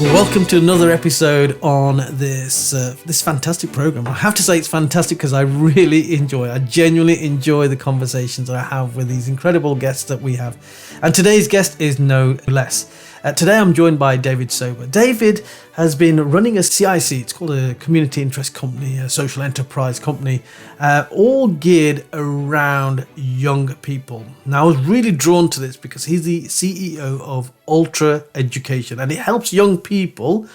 Welcome to another episode on this fantastic program. I have to say it's fantastic because I genuinely enjoy the conversations that I have with these incredible guests that we have. And today's guest is no less. Today I'm joined by David Sobo. David has been running a CIC, it's called a community interest company, a social enterprise company, all geared around young people. Now I was really drawn to this because he's the CEO of Ultra Education, and it helps young people,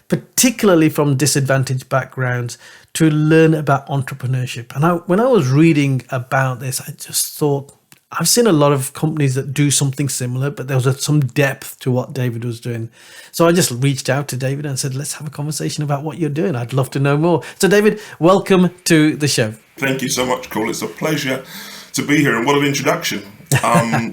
particularly from disadvantaged backgrounds, to learn about entrepreneurship. And when I was reading about this, I just thought, I've seen a lot of companies that do something similar, but there was some depth to what David was doing. So I just reached out to David and said, let's have a conversation about what you're doing. I'd love to know more. So David, welcome to the show. Thank you so much, Kul. It's a pleasure to be here, and what an introduction.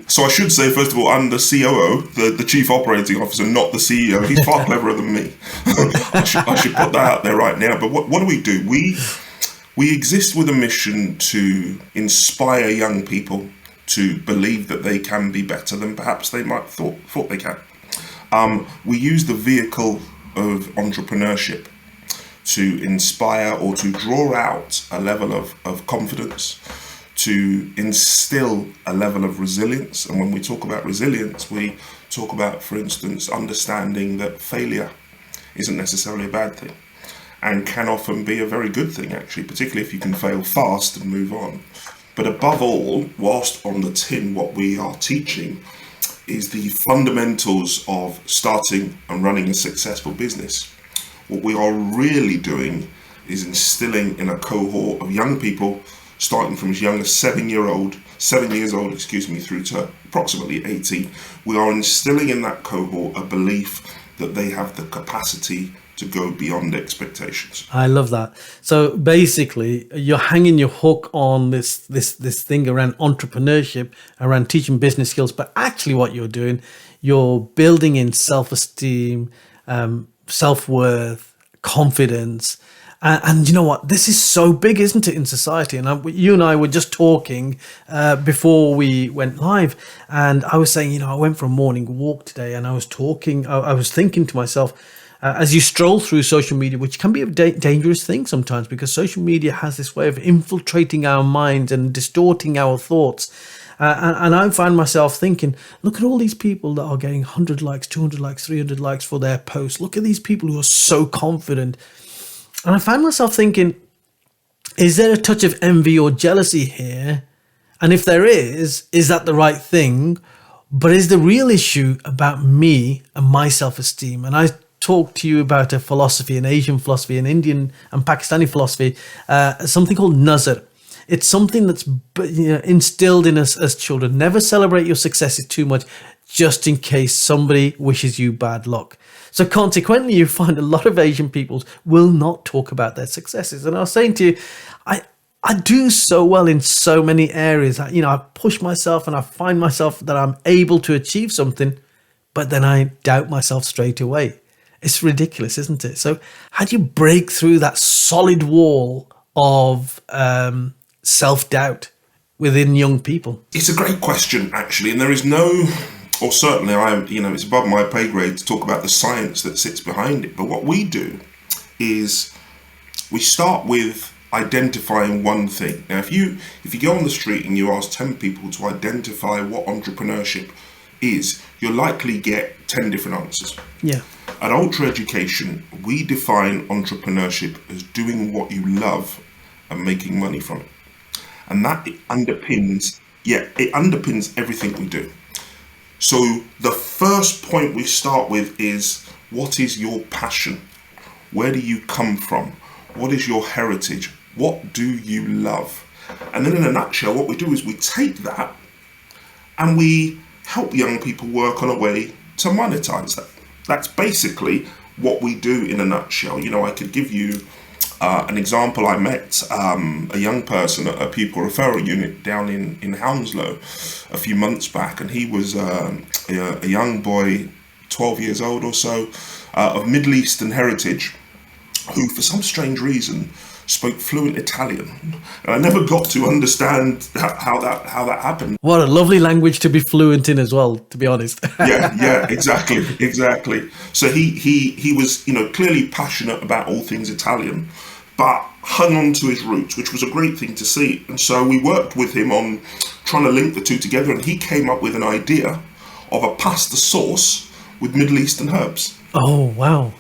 So I should say, first of all, I'm the COO, the Chief Operating Officer, not the CEO. He's far cleverer than me. I should put that out there right now. But what do? We exist with a mission to inspire young people to believe that they can be better than perhaps they might thought they can. We use the vehicle of entrepreneurship to inspire or to draw out a level of confidence, to instill a level of resilience. And when we talk about resilience, we talk about, for instance, understanding that failure isn't necessarily a bad thing and can often be a very good thing, actually, particularly if you can fail fast and move on. But above all, whilst on the tin, what we are teaching is the fundamentals of starting and running a successful business. What we are really doing is instilling in a cohort of young people, starting from as young as 7 years old, through to approximately 18. We are instilling in that cohort a belief that they have the capacity to go beyond expectations. I love that. So basically, you're hanging your hook on this thing around entrepreneurship, around teaching business skills, but actually what you're doing, you're building in self-esteem, self-worth, confidence. And you know what? This is so big, isn't it, in society? And you and I were just talking before we went live, and I was saying, I went for a morning walk today, and I was thinking to myself, as you stroll through social media, which can be a dangerous thing sometimes, because social media has this way of infiltrating our minds and distorting our thoughts. And I find myself thinking, look at all these people that are getting 100 likes, 200 likes, 300 likes for their posts. Look at these people who are so confident. And I find myself thinking, is there a touch of envy or jealousy here? And if there is that the right thing? But is the real issue about me and my self-esteem? And I talk to you about a philosophy, an Asian philosophy, an Indian and Pakistani philosophy, something called nazar. It's something that's instilled in us as children. Never celebrate your successes too much, just in case somebody wishes you bad luck. So consequently, you find a lot of Asian peoples will not talk about their successes. And I was saying to you, I do so well in so many areas. I push myself and I find myself that I'm able to achieve something, but then I doubt myself straight away. It's ridiculous, isn't it? So how do you break through that solid wall of self-doubt within young people? It's a great question, actually, and there is no, or certainly it's above my pay grade to talk about the science that sits behind it. But what we do is we start with identifying one thing. Now, if you go on the street and you ask 10 people to identify what entrepreneurship is, you'll likely get 10 different answers. Yeah. At Ultra Education, we define entrepreneurship as doing what you love and making money from it. And that underpins everything we do. So the first point we start with is, what is your passion? Where do you come from? What is your heritage? What do you love? And then in a nutshell, what we do is we take that and we help young people work on a way to monetize that. That's basically what we do in a nutshell. I could give you an example. I met a young person at a pupil referral unit down in Hounslow a few months back, and he was a young boy, 12 years old or so, of Middle Eastern heritage, who for some strange reason spoke fluent Italian, and I never got to understand how that happened. What a lovely language to be fluent in as well, to be honest. Yeah, exactly. So he was, clearly passionate about all things Italian, but hung on to his roots, which was a great thing to see. And so we worked with him on trying to link the two together, and he came up with an idea of a pasta sauce with Middle Eastern herbs. Oh, wow.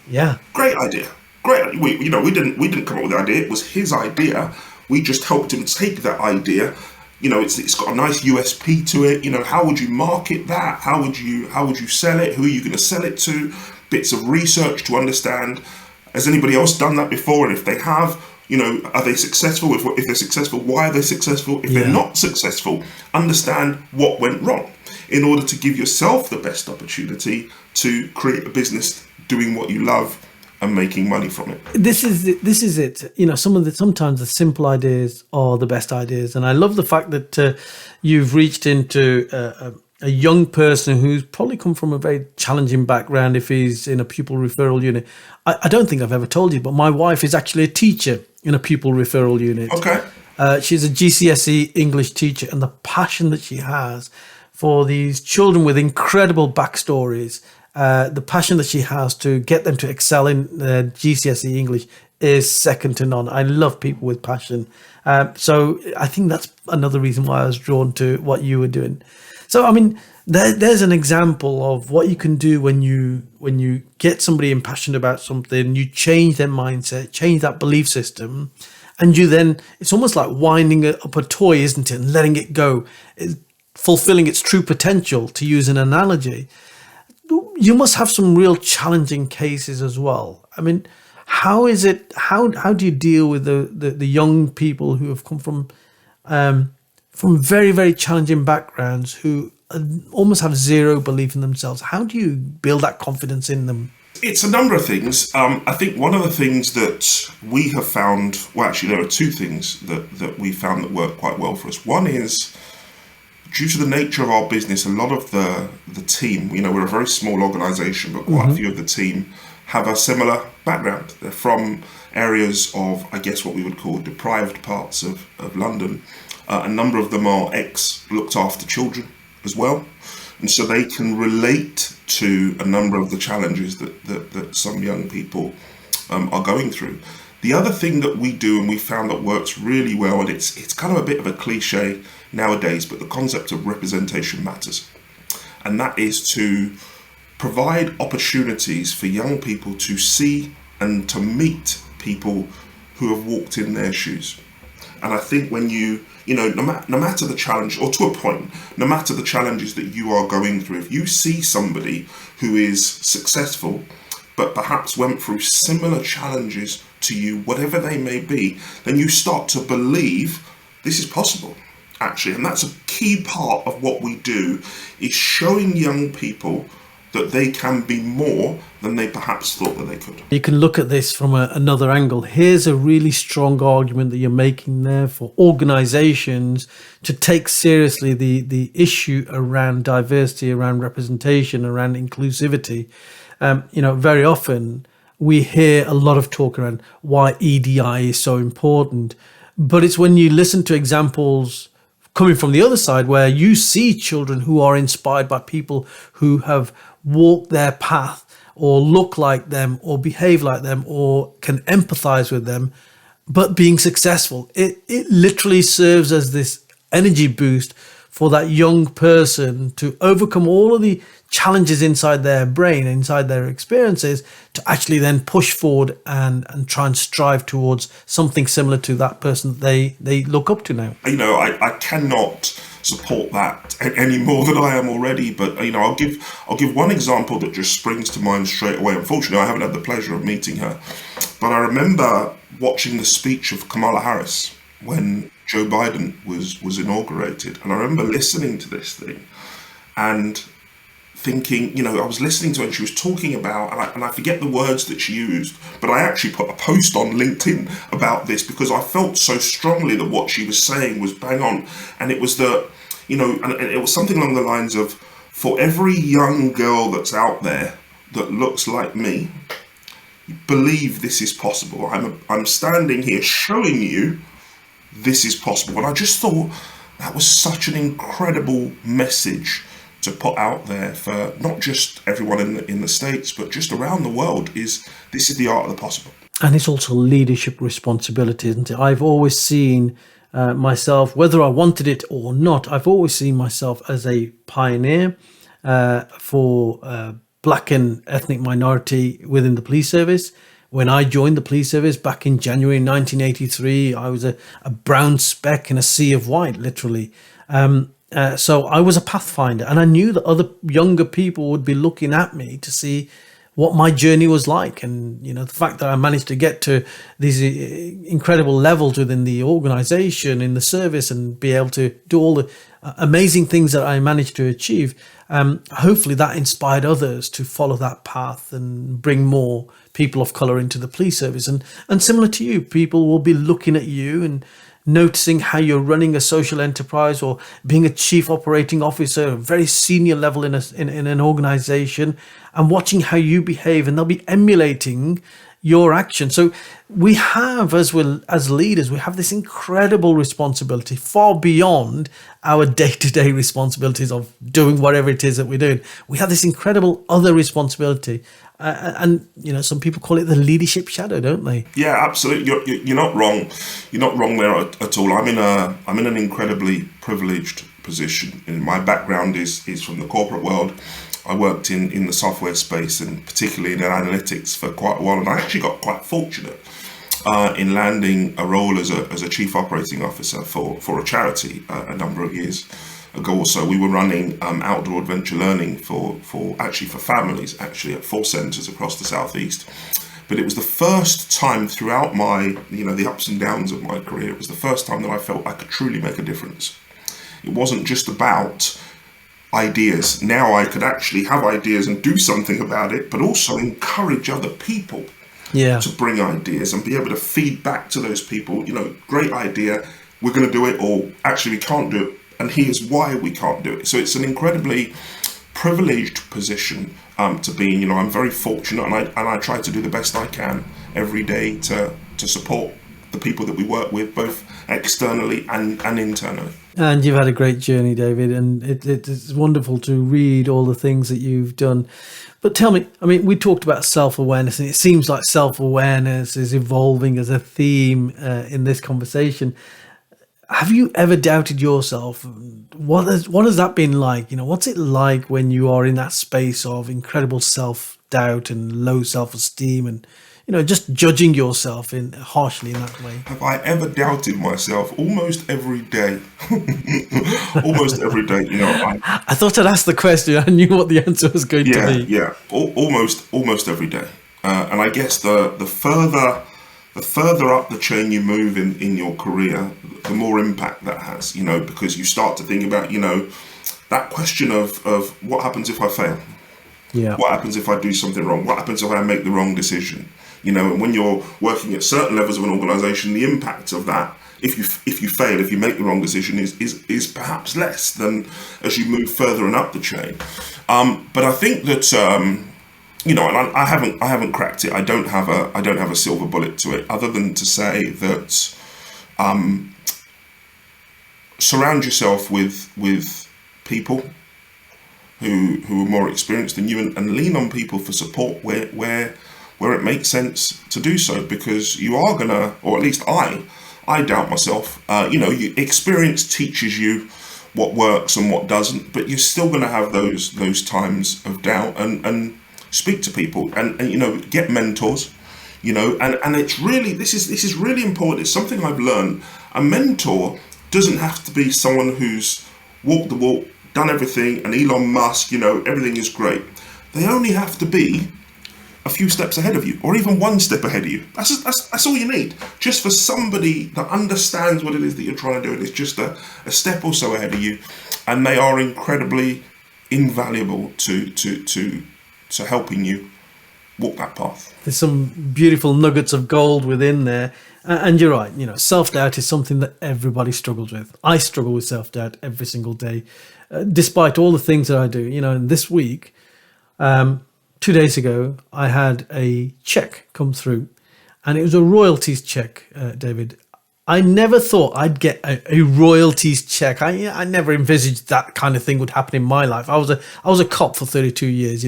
Yeah. Great idea. Great. We didn't come up with the idea. It was his idea. We just helped him take that idea. It's got a nice USP to it. How would you market that? How would you sell it? Who are you going to sell it to? Bits of research to understand. Has anybody else done that before? And if they have, are they successful? If they're successful, why are they successful? If they're not successful, understand what went wrong in order to give yourself the best opportunity to create a business doing what you love and making money from it. This is it. Sometimes the simple ideas are the best ideas, and I love the fact that you've reached into a young person who's probably come from a very challenging background. If he's in a pupil referral unit, I don't think I've ever told you, but my wife is actually a teacher in a pupil referral unit. Okay. She's a GCSE English teacher, and the passion that she has for these children with incredible backstories. The passion that she has to get them to excel in GCSE English is second to none. I love people with passion. So I think that's another reason why I was drawn to what you were doing. So, I mean, there's an example of what you can do when you get somebody impassioned about something, you change their mindset, change that belief system, and it's almost like winding up a toy, isn't it? And letting it go, fulfilling its true potential, to use an analogy. You must have some real challenging cases as well. I mean, how do you deal with the young people who have come from very, very challenging backgrounds, who almost have zero belief in themselves? How do you build that confidence in them? It's a number of things. I think one of the things that we have found, well, actually, there are two things that we found that work quite well for us. One is, due to the nature of our business, a lot of the team, we're a very small organization, but quite a few of the team have a similar background. They're from areas of, I guess, what we would call deprived parts of London. A number of them are looked after children as well. And so they can relate to a number of the challenges that some young people are going through. The other thing that we do, and we found that works really well, and it's kind of a bit of a cliche nowadays, but the concept of representation matters. And that is to provide opportunities for young people to see and to meet people who have walked in their shoes. And I think when no matter the challenge, or to a point, no matter the challenges that you are going through, if you see somebody who is successful, but perhaps went through similar challenges to you, whatever they may be, then you start to believe this is possible, actually. And that's a key part of what we do, is showing young people that they can be more than they perhaps thought that they could. You can look at this from another angle. Here's a really strong argument that you're making there for organizations to take seriously the issue around diversity, around representation, around inclusivity. Very often we hear a lot of talk around why EDI is so important, but it's when you listen to examples coming from the other side, where you see children who are inspired by people who have walked their path, or look like them, or behave like them, or can empathize with them, but being successful. It literally serves as this energy boost for that young person to overcome all of the challenges inside their brain, inside their experiences, to actually then push forward and try and strive towards something similar to that person that they look up to now. I cannot support that any more than I am already, but I'll give one example that just springs to mind straight away. Unfortunately, I haven't had the pleasure of meeting her, but I remember watching the speech of Kamala Harris when Joe Biden was inaugurated, and I remember listening to this thing and thinking, I was listening to her and she was talking about, and I forget the words that she used, but I actually put a post on LinkedIn about this because I felt so strongly that what she was saying was bang on. And it was and it was something along the lines of, for every young girl that's out there that looks like me, believe this is possible. I'm standing here showing you this is possible. And I just thought that was such an incredible message to put out there for not just everyone in the States, but just around the world. This is the art of the possible. And it's also leadership responsibility, isn't it? I've always seen myself, whether I wanted it or not, I've always seen myself as a pioneer for black and ethnic minority within the police service. When I joined the police service back in January 1983, I was a brown speck in a sea of white, literally. So I was a pathfinder, and I knew that other younger people would be looking at me to see what my journey was like. And, the fact that I managed to get to these incredible levels within the organization, in the service, and be able to do all the amazing things that I managed to achieve, hopefully that inspired others to follow that path and bring more people of color into the police service. And similar to you, people will be looking at you and noticing how you're running a social enterprise or being a chief operating officer, a very senior level in an organization, and watching how you behave, and they'll be emulating your action. So we have, as leaders, we have this incredible responsibility far beyond our day-to-day responsibilities of doing whatever it is that we're doing. We have this incredible other responsibility. And some people call it the leadership shadow, don't they? Yeah, absolutely. You're not wrong. You're not wrong there at all. I'm in an incredibly privileged position. And my background is from the corporate world. I worked in the software space, and particularly in analytics, for quite a while. And I actually got quite fortunate in landing a role as a chief operating officer for a charity a number of years ago or so. We were running outdoor adventure learning for families, actually, at 4 centres across the southeast. But it was the first time throughout my, the ups and downs of my career, it was the first time that I felt I could truly make a difference. It wasn't just about ideas. Now I could actually have ideas and do something about it, but also encourage other people to bring ideas and be able to feed back to those people, great idea, we're going to do it, or actually we can't do it, and here's why we can't do it. So it's an incredibly privileged position to be in. I'm very fortunate, and I try to do the best I can every day to support the people that we work with, both externally and internally. And you've had a great journey, David, and it's wonderful to read all the things that you've done. But tell me, we talked about self-awareness, and it seems like self-awareness is evolving as a theme in this conversation. Have you ever doubted yourself? What has that been like? What's it like when you are in that space of incredible self-doubt and low self-esteem, and just judging yourself harshly in that way? Have I ever doubted myself? Almost every day. Almost every day. I thought I'd ask the question. I knew what the answer was going to be. Yeah, almost every day. And I guess the further up the chain you move in your career, the more impact that has. Because you start to think about that question of what happens if I fail. Yeah. What happens if I do something wrong? What happens if I make the wrong decision? And when you're working at certain levels of an organization, the impact of that, if you fail, if you make the wrong decision, is perhaps less than as you move further and up the chain. But I think that and I haven't cracked it. I don't have a silver bullet to it, other than to say that surround yourself with people who are more experienced than you, and lean on people for support where it makes sense to do so, because you are gonna, or at least I doubt myself. Experience teaches you what works and what doesn't, but you're still gonna have those times of doubt, and speak to people and get mentors, and it's really, this is really important. It's something I've learned. A mentor doesn't have to be someone who's walked the walk, done everything, and Elon Musk, everything is great. They only have to be a few steps ahead of you, or even one step ahead of you. That's all you need. Just for somebody that understands what it is that you're trying to do, and it's just a step or so ahead of you, and they are incredibly invaluable to helping you walk that path. There's some beautiful nuggets of gold within there. And you're right, self-doubt is something that everybody struggles with. I struggle with self-doubt every single day, despite all the things that I do. And this week, 2 days ago, I had a check come through, and it was a royalties check, David. I never thought I'd get a royalties check. I never envisaged that kind of thing would happen in my life. I was a cop for 32 years,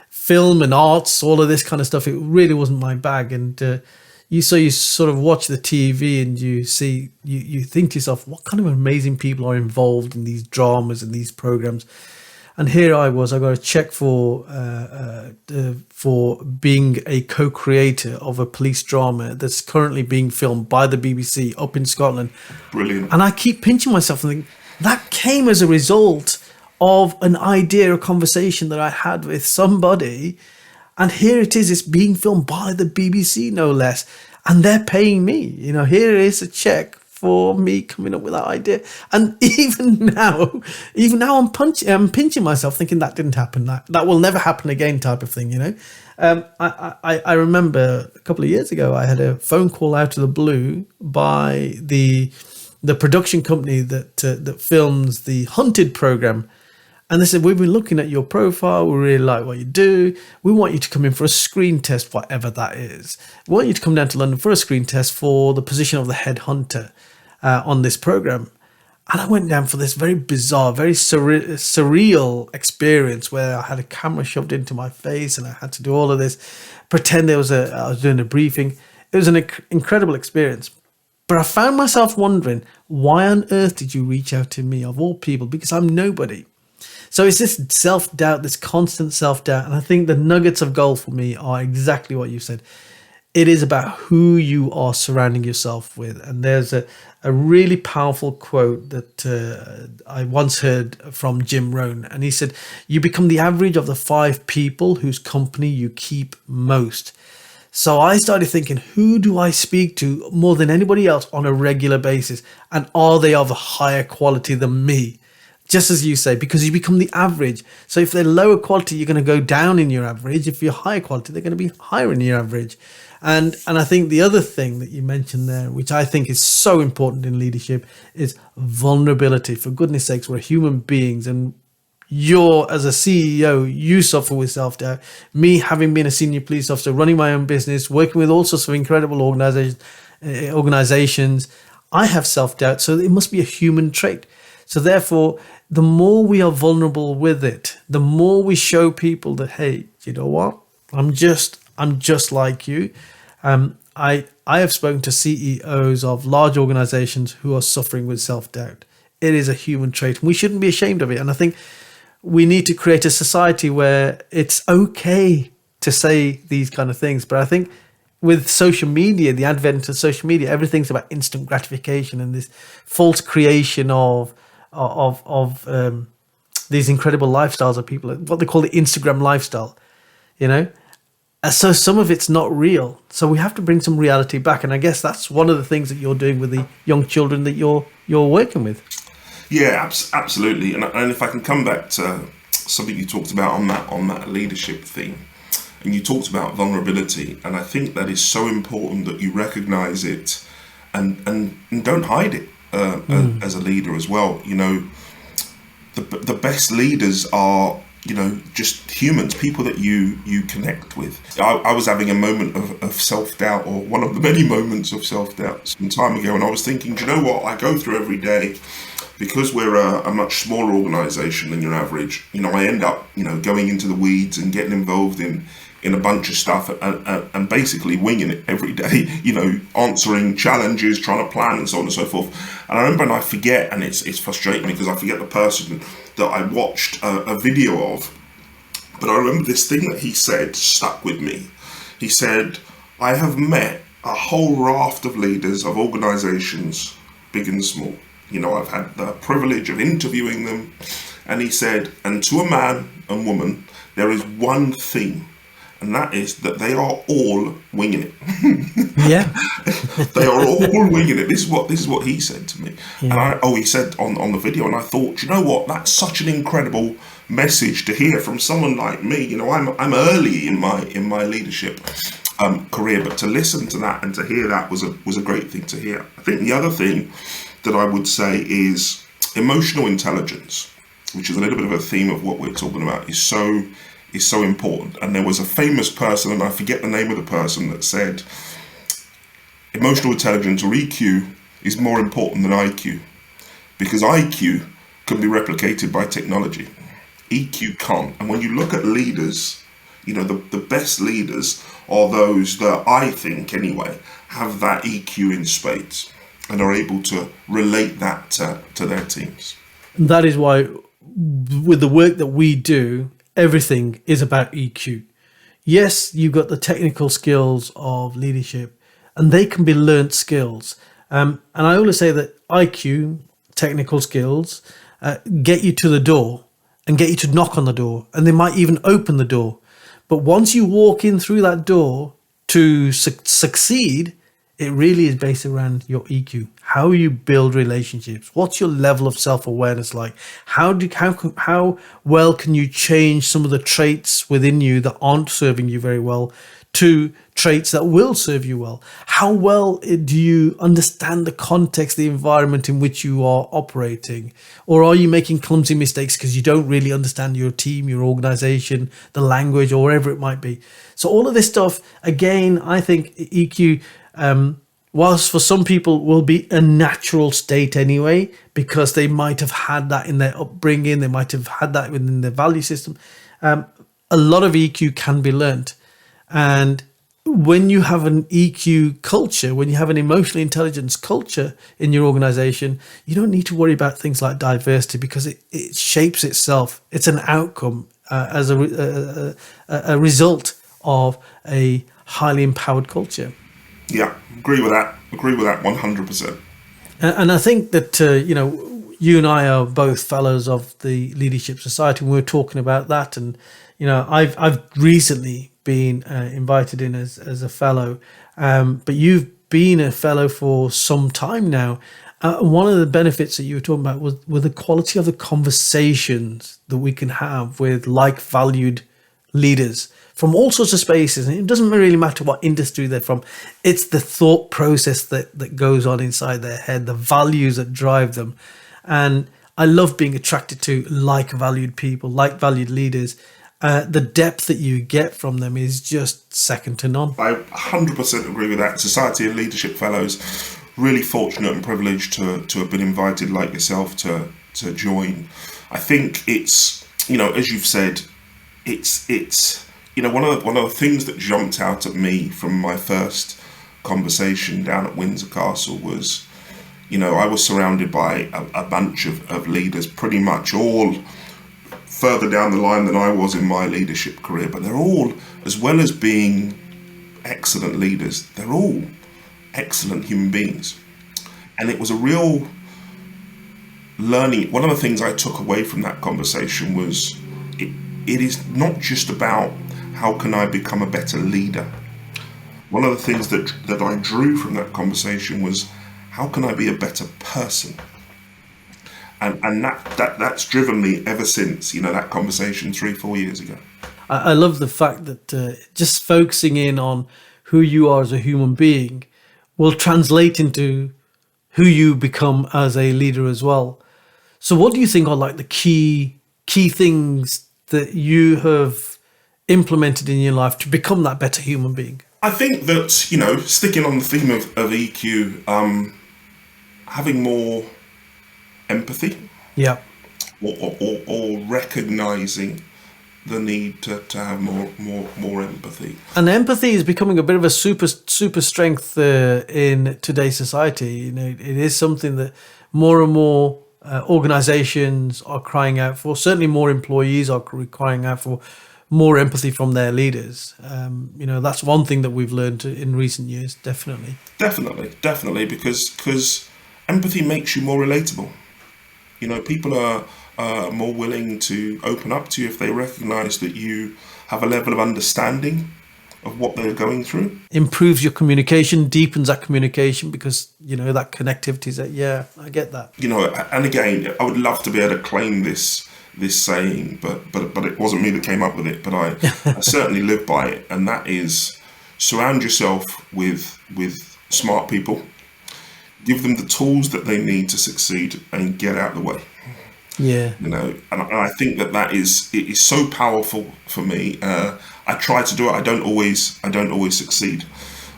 film and arts, all of this kind of stuff. It really wasn't my bag. And you sort of watch the TV and you see, you think to yourself, what kind of amazing people are involved in these dramas and these programs. And here I got a check for being a co-creator of a police drama that's currently being filmed by the BBC up in Scotland. Brilliant. And I keep pinching myself and thinking, that came as a result of an idea, a conversation that I had with somebody. And here it is, it's being filmed by the BBC, no less. And they're paying me. Here is a check for me coming up with that idea. And even now I'm pinching myself thinking that didn't happen. That will never happen again type of thing, I remember a couple of years ago, I had a phone call out of the blue by the production company that films the Hunted program. And they said, we've been looking at your profile. We really like what you do. We want you to come in for a screen test, whatever that is. We want you to come down to London for a screen test for the position of the head hunter on this program. And I went down for this very bizarre, very surreal experience where I had a camera shoved into my face and I had to do all of this, pretend I was doing a briefing. It was an incredible experience. But I found myself wondering, why on earth did you reach out to me, of all people? Because I'm nobody. So it's this self-doubt, this constant self-doubt. And I think the nuggets of gold for me are exactly what you said. It is about who you are surrounding yourself with. And there's a really powerful quote that I once heard from Jim Rohn. And he said, you become the average of the 5 people whose company you keep most. So I started thinking, who do I speak to more than anybody else on a regular basis? And are they of a higher quality than me? Just as you say, because you become the average. So if they're lower quality, you're going to go down in your average. If you're higher quality, they're going to be higher in your average. And I think the other thing that you mentioned there, which I think is so important in leadership, is vulnerability. For goodness sakes, we're human beings. And you're, as a CEO, you suffer with self-doubt. Me, having been a senior police officer, running my own business, working with all sorts of incredible organizations, I have self-doubt. So it must be a human trait. So therefore, the more we are vulnerable with it, the more we show people that, hey, you know what? I'm just like you. I have spoken to CEOs of large organizations who are suffering with self-doubt. It is a human trait, and we shouldn't be ashamed of it. And I think we need to create a society where it's okay to say these kind of things. But I think with social media, the advent of social media, everything's about instant gratification and this false creation of these incredible lifestyles of people, what they call the Instagram lifestyle, So some of it's not real. So we have to bring some reality back. And I guess that's one of the things that you're doing with the young children that you're working with. Yeah, absolutely. And if I can come back to something you talked about on that leadership theme, and you talked about vulnerability, and I think that is so important that you recognize it and don't hide it as a leader as well. The best leaders are, just humans, people that you connect with. I was having a moment of self-doubt, or one of the many moments of self-doubt some time ago, and I was thinking, do you know what I go through every day? Because we're a much smaller organisation than your average, I end up, going into the weeds and getting involved in a bunch of stuff and basically winging it every day, answering challenges, trying to plan and so on and so forth. And I remember, and I forget, and it's frustrating because I forget the person that I watched a video of, but I remember this thing that he said stuck with me. He said, I have met a whole raft of leaders of organisations, big and small. I've had the privilege of interviewing them. And he said, and to a man and woman, there is one theme, and that is that they are all winging it. Yeah. They are all winging it. This is what he said to me. Yeah. And he said on the video, and I thought, you know what, that's such an incredible message to hear from someone like me. I'm early in my leadership career, but to listen to that and to hear that was a great thing to hear. I think the other thing that I would say is emotional intelligence, which is a little bit of a theme of what we're talking about, is so is so important. And there was a famous person, and I forget the name of the person, that said emotional intelligence, or EQ, is more important than IQ, because IQ can be replicated by technology. EQ can't. And when you look at leaders, the best leaders are those that, I think anyway, have that EQ in spades and are able to relate that to their teams. And that is why with the work that we do, everything is about EQ. Yes, you've got the technical skills of leadership, and they can be learnt skills. And I always say that IQ, technical skills, get you to the door and get you to knock on the door, and they might even open the door. But once you walk in through that door to succeed, it really is based around your EQ. How you build relationships. What's your level of self-awareness like? How well can you change some of the traits within you that aren't serving you very well to traits that will serve you well? How well do you understand the context, the environment in which you are operating? Or are you making clumsy mistakes because you don't really understand your team, your organization, the language, or whatever it might be? So all of this stuff, again, I think EQ, whilst for some people will be a natural state anyway, because they might have had that in their upbringing, they might have had that within their value system, a lot of EQ can be learned. And when you have an EQ culture, when you have an emotional intelligence culture in your organization, you don't need to worry about things like diversity, because it shapes itself. It's an outcome as a result of a highly empowered culture. Yeah, agree with that 100%. And I think that, you and I are both fellows of the Leadership Society, and we were talking about that. And, I've recently been invited in as a fellow, but you've been a fellow for some time now. One of the benefits that you were talking about were the quality of the conversations that we can have with like-valued leaders from all sorts of spaces. And it doesn't really matter what industry they're from. It's the thought process that goes on inside their head, the values that drive them. And I love being attracted to like-valued people, like-valued leaders. The depth that you get from them is just second to none. I 100% agree with that. Society of Leadership Fellows, really fortunate and privileged to have been invited like yourself to join. I think it's, as you've said, it's one of the things that jumped out at me from my first conversation down at Windsor Castle was, I was surrounded by a bunch of leaders, pretty much all further down the line than I was in my leadership career, but they're all, as well as being excellent leaders, they're all excellent human beings. And it was a real learning. One of the things I took away from that conversation was it is not just about how can I become a better leader. One of the things that I drew from that conversation was how can I be a better person? And that's driven me ever since, that conversation 3-4 years ago. I love the fact that just focusing in on who you are as a human being will translate into who you become as a leader as well. So what do you think are like the key things that you have implemented in your life to become that better human being? I think that, sticking on the theme of EQ, having more empathy, or recognizing the need to have more empathy. And empathy is becoming a bit of a super strength in today's society. It is something that more and more organizations are crying out for. Certainly, more employees are crying out for more empathy from their leaders. That's one thing that we've learned in recent years. Definitely, because empathy makes you more relatable. People are more willing to open up to you if they recognize that you have a level of understanding of what they're going through. Improves your communication, deepens that communication, because, that connectivity is that, yeah, I get that. And again, I would love to be able to claim this saying, but it wasn't me that came up with it, but I certainly live by it. And that is, surround yourself with smart people. Give them the tools that they need to succeed and get out of the way. Yeah. And I think that it is so powerful for me. I try to do it. I don't always succeed,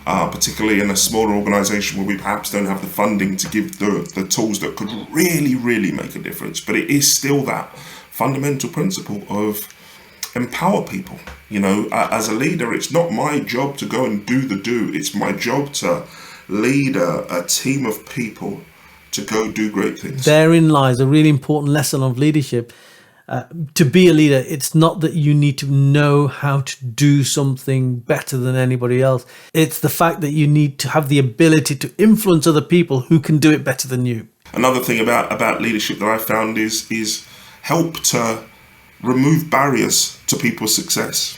particularly in a smaller organisation where we perhaps don't have the funding to give the tools that could really, really make a difference. But it is still that fundamental principle of empower people. As a leader, it's not my job to go and do. It's my job to lead a team of people to go do great things. Therein lies a really important lesson of leadership. To be a leader, it's not that you need to know how to do something better than anybody else. It's the fact that you need to have the ability to influence other people who can do it better than you. Another thing about leadership that I found is help to remove barriers to people's success,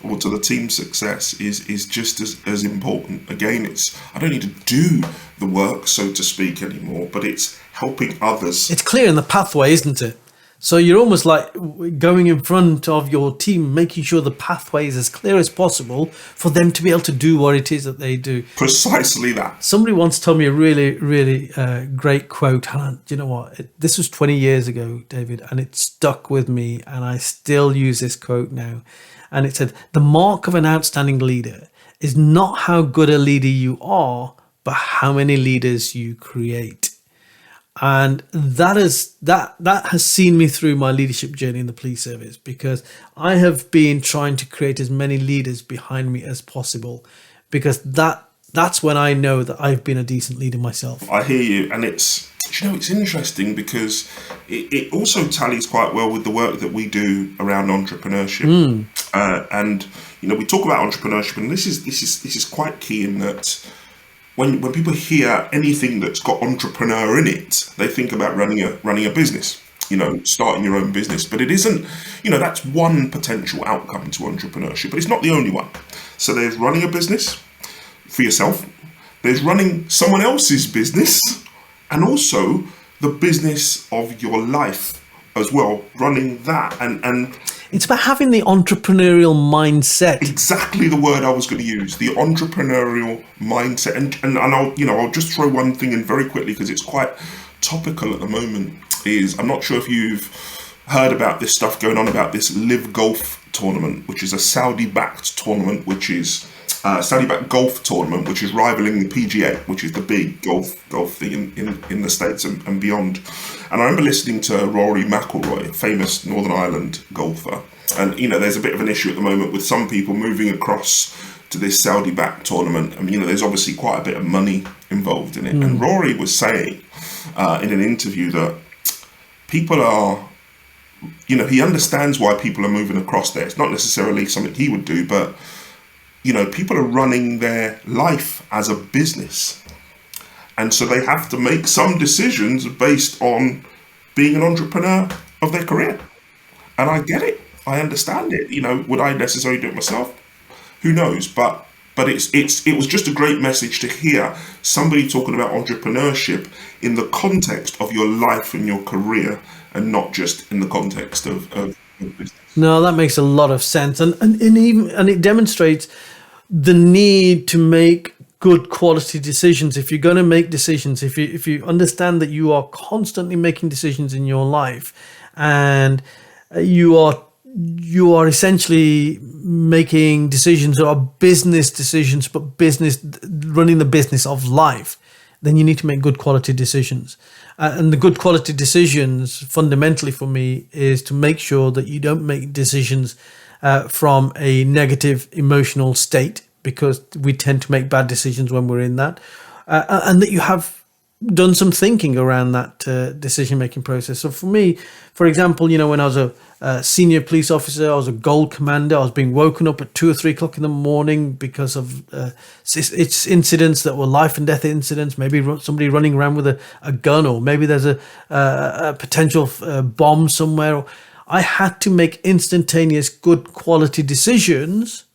or to the team's success, is just as important. Again, I don't need to do the work, so to speak, anymore, but it's helping others. It's clear in the pathway, isn't it? So you're almost like going in front of your team, making sure the pathway is as clear as possible for them to be able to do what it is that they do. Precisely that. Somebody once told me a really, really great quote. And do you know what? This was 20 years ago, David, and it stuck with me. And I still use this quote now. And it said, the mark of an outstanding leader is not how good a leader you are, but how many leaders you create. And that has seen me through my leadership journey in the police service, because I have been trying to create as many leaders behind me as possible, because that's when I know that I've been a decent leader myself. I hear you, and it's interesting because it also tallies quite well with the work that we do around entrepreneurship. And we talk about entrepreneurship, and this is quite key in that. When people hear anything that's got entrepreneur in it, they think about running a business, starting your own business. But it isn't, that's one potential outcome to entrepreneurship, but it's not the only one. So there's running a business for yourself, there's running someone else's business, and also the business of your life as well, running that. And it's about having the entrepreneurial mindset. Exactly the word I was going to use, the entrepreneurial mindset. And I'll just throw one thing in very quickly because it's quite topical at the moment. I'm not sure if you've heard about this stuff going on about this Live Golf tournament, which is a Saudi-backed tournament, which is Saudi-backed golf tournament, which is rivaling the PGA, which is the big golf thing in the States and beyond. And I remember listening to Rory McIlroy, a famous Northern Ireland golfer. And, there's a bit of an issue at the moment with some people moving across to this Saudi-backed tournament. I mean, there's obviously quite a bit of money involved in it. And Rory was saying in an interview that people are, he understands why people are moving across there. It's not necessarily something he would do, but people are running their life as a business. And so they have to make some decisions based on being an entrepreneur of their career. And I get it. I understand it. Would I necessarily do it myself? Who knows? But it was just a great message to hear somebody talking about entrepreneurship in the context of your life and your career, and not just in the context of business. No, that makes a lot of sense. And it demonstrates the need to make good quality decisions. If you're going to make decisions, if you understand that you are constantly making decisions in your life, and you are essentially making decisions that are business decisions, but running the business of life, then you need to make good quality decisions. And the good quality decisions, fundamentally for me, is to make sure that you don't make decisions from a negative emotional state, because we tend to make bad decisions when we're in that, and that you have done some thinking around that decision-making process. So for me, for example, when I was a senior police officer, I was a gold commander, I was being woken up at 2 or 3 o'clock in the morning because of it's incidents that were life and death incidents, maybe somebody running around with a gun, or maybe there's a potential bomb somewhere. I had to make instantaneous, good quality decisions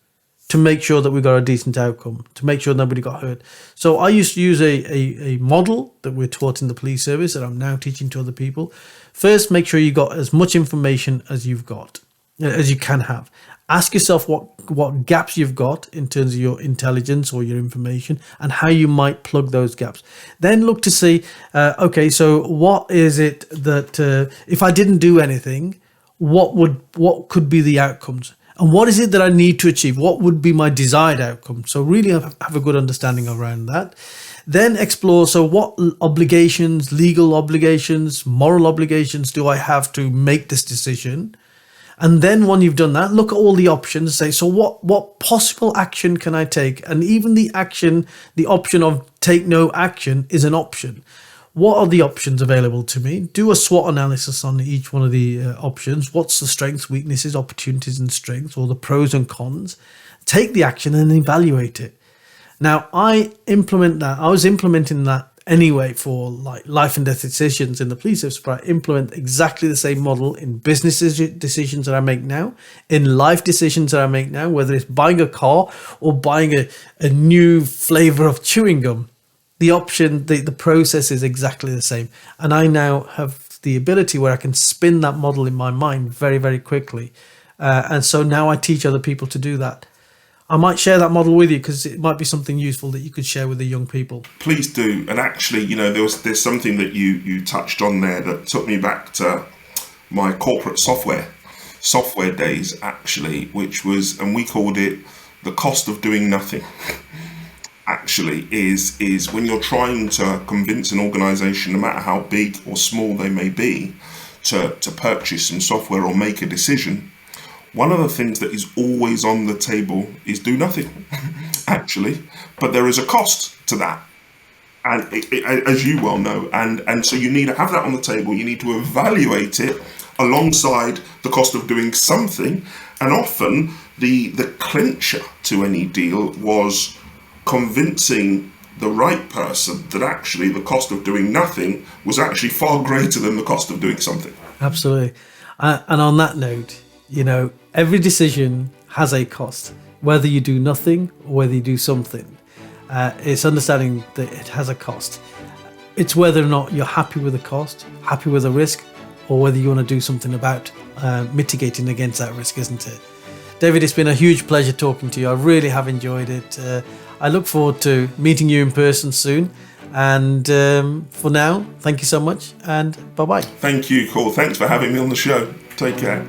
to make sure that we got a decent outcome, to make sure nobody got hurt. So I used to use a model that we're taught in the police service that I'm now teaching to other people. First, make sure you got as much information as you can have. Ask yourself what gaps you've got in terms of your intelligence or your information and how you might plug those gaps. Then look to see, okay, so what is it that if I didn't do anything, what could be the outcomes? And what is it that I need to achieve? What would be my desired outcome? So really have a good understanding around that. Then explore, so what obligations, legal obligations, moral obligations do I have to make this decision? And then when you've done that, look at all the options, say, so what possible action can I take? And even the option of take no action is an option. What are the options available to me? Do a SWOT analysis on each one of the options. What's the strengths, weaknesses, opportunities and strengths, or the pros and cons? Take the action and evaluate it. Now, I was implementing that anyway for like life and death decisions in the police service, but I implement exactly the same model in business decisions that I make now, in life decisions that I make now, whether it's buying a car or buying a new flavor of chewing gum. The process is exactly the same. And I now have the ability where I can spin that model in my mind very, very quickly. And so now I teach other people to do that. I might share that model with you because it might be something useful that you could share with the young people. Please do. And actually, there's something that you touched on there that took me back to my corporate software days, actually, which was, and we called it the cost of doing nothing. Actually is when you're trying to convince an organization, no matter how big or small they may be, to purchase some software or make a decision. One of the things that is always on the table is do nothing, actually, but there is a cost to that. And as you well know, and so you need to have that on the table. You need to evaluate it alongside the cost of doing something. And often the clincher to any deal was convincing the right person that actually the cost of doing nothing was actually far greater than the cost of doing something. Absolutely. And on that note, every decision has a cost, whether you do nothing or whether you do something. It's understanding that it has a cost. It's whether or not you're happy with the cost, happy with the risk, or whether you want to do something about mitigating against that risk, isn't it? David, it's been a huge pleasure talking to you. I really have enjoyed it. I look forward to meeting you in person soon. And for now, thank you so much and bye-bye. Thank you, Kul. Thanks for having me on the show. Take care.